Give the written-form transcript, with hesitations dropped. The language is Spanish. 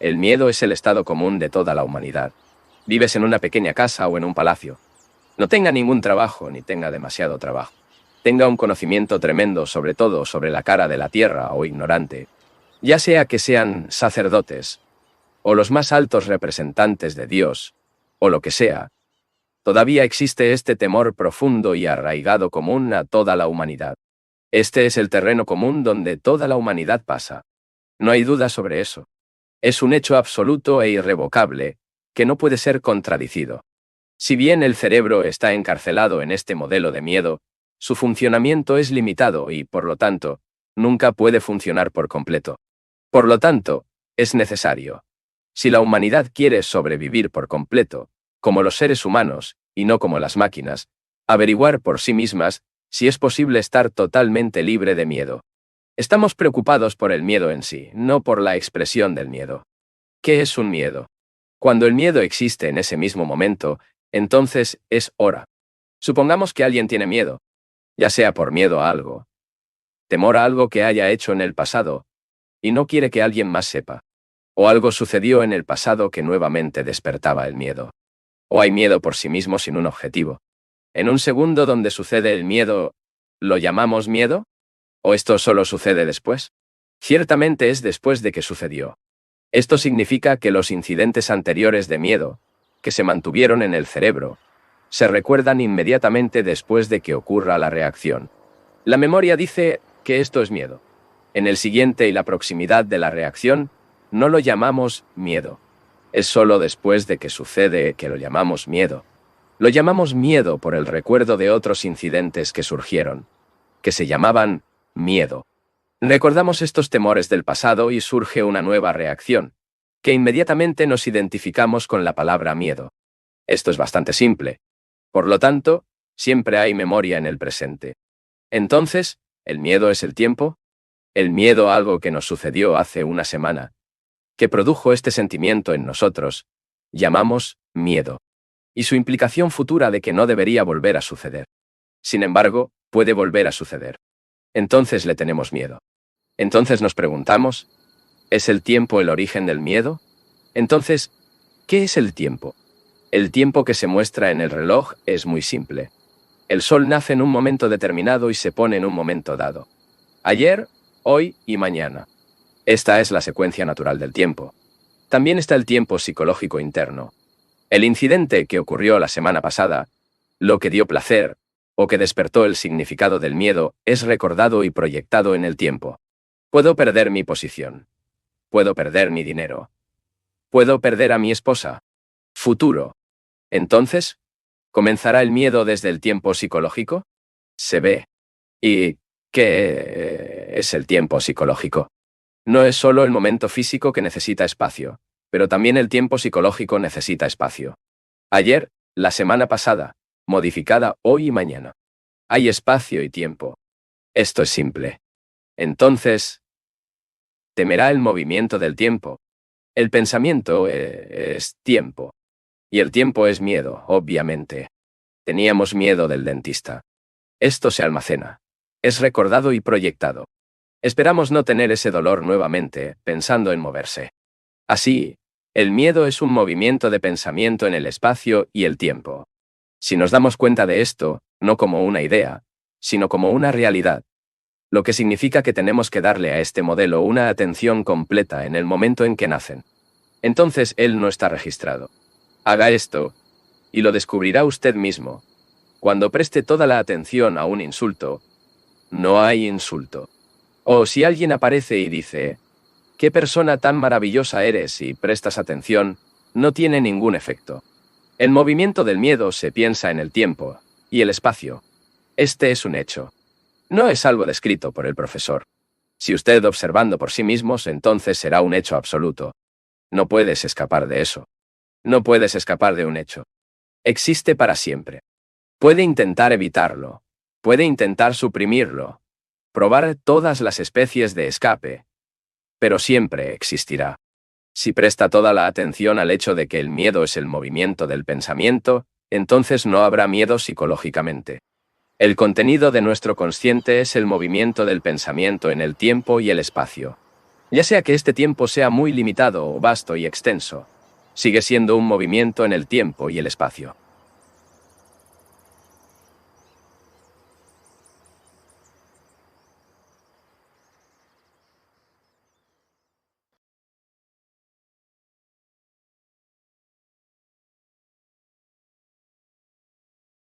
El miedo es el estado común de toda la humanidad. Vives en una pequeña casa o en un palacio. No tenga ningún trabajo ni tenga demasiado trabajo. Tenga un conocimiento tremendo sobre todo sobre la cara de la tierra o ignorante. Ya sea que sean sacerdotes o los más altos representantes de Dios o lo que sea, todavía existe este temor profundo y arraigado común a toda la humanidad. Este es el terreno común donde toda la humanidad pasa. No hay duda sobre eso. Es un hecho absoluto e irrevocable, que no puede ser contradicido. Si bien el cerebro está encarcelado en este modelo de miedo, su funcionamiento es limitado y, por lo tanto, nunca puede funcionar por completo. Por lo tanto, es necesario. Si la humanidad quiere sobrevivir por completo, como los seres humanos, y no como las máquinas, averiguar por sí mismas si es posible estar totalmente libre de miedo. Estamos preocupados por el miedo en sí, no por la expresión del miedo. ¿Qué es un miedo? Cuando el miedo existe en ese mismo momento, entonces es hora. Supongamos que alguien tiene miedo, ya sea por miedo a algo, temor a algo que haya hecho en el pasado, y no quiere que alguien más sepa. O algo sucedió en el pasado que nuevamente despertaba el miedo. O hay miedo por sí mismo sin un objetivo. En un segundo donde sucede el miedo, ¿lo llamamos miedo? ¿O esto solo sucede después? Ciertamente es después de que sucedió. Esto significa que los incidentes anteriores de miedo, que se mantuvieron en el cerebro, se recuerdan inmediatamente después de que ocurra la reacción. La memoria dice que esto es miedo. En el siguiente y la proximidad de la reacción, no lo llamamos miedo. Es solo después de que sucede que lo llamamos miedo. Lo llamamos miedo por el recuerdo de otros incidentes que surgieron, que se llamaban miedo. Recordamos estos temores del pasado y surge una nueva reacción, que inmediatamente nos identificamos con la palabra miedo. Esto es bastante simple. Por lo tanto, siempre hay memoria en el presente. Entonces, ¿el miedo es el tiempo? El miedo a algo que nos sucedió hace una semana, que produjo este sentimiento en nosotros, llamamos miedo. Y su implicación futura de que no debería volver a suceder. Sin embargo, puede volver a suceder. Entonces le tenemos miedo. Entonces nos preguntamos, ¿es el tiempo el origen del miedo? Entonces, ¿qué es el tiempo? El tiempo que se muestra en el reloj es muy simple. El sol nace en un momento determinado y se pone en un momento dado. Ayer, hoy y mañana. Esta es la secuencia natural del tiempo. También está el tiempo psicológico interno. El incidente que ocurrió la semana pasada, lo que dio placer, o que despertó el significado del miedo, es recordado y proyectado en el tiempo. Puedo perder mi posición. Puedo perder mi dinero. Puedo perder a mi esposa. Futuro. Entonces, ¿comenzará el miedo desde el tiempo psicológico? Se ve. ¿Y qué es el tiempo psicológico? No es solo el momento físico que necesita espacio, pero también el tiempo psicológico necesita espacio. Ayer, la semana pasada, modificada hoy y mañana. Hay espacio y tiempo. Esto es simple. Entonces, temerá el movimiento del tiempo. El pensamiento es tiempo. Y el tiempo es miedo, obviamente. Teníamos miedo del dentista. Esto se almacena. Es recordado y proyectado. Esperamos no tener ese dolor nuevamente, pensando en moverse. Así, el miedo es un movimiento de pensamiento en el espacio y el tiempo. Si nos damos cuenta de esto, no como una idea, sino como una realidad, lo que significa que tenemos que darle a este modelo una atención completa en el momento en que nacen. Entonces él no está registrado. Haga esto, y lo descubrirá usted mismo. Cuando preste toda la atención a un insulto, no hay insulto. O si alguien aparece y dice, «¿Qué persona tan maravillosa eres?» y prestas atención, no tiene ningún efecto. El movimiento del miedo se piensa en el tiempo y el espacio. Este es un hecho. No es algo descrito por el profesor. Si usted observando por sí mismos, entonces será un hecho absoluto. No puedes escapar de eso. No puedes escapar de un hecho. Existe para siempre. Puede intentar evitarlo. Puede intentar suprimirlo. Probar todas las especies de escape. Pero siempre existirá. Si presta toda la atención al hecho de que el miedo es el movimiento del pensamiento, entonces no habrá miedo psicológicamente. El contenido de nuestro consciente es el movimiento del pensamiento en el tiempo y el espacio. Ya sea que este tiempo sea muy limitado o vasto y extenso, sigue siendo un movimiento en el tiempo y el espacio.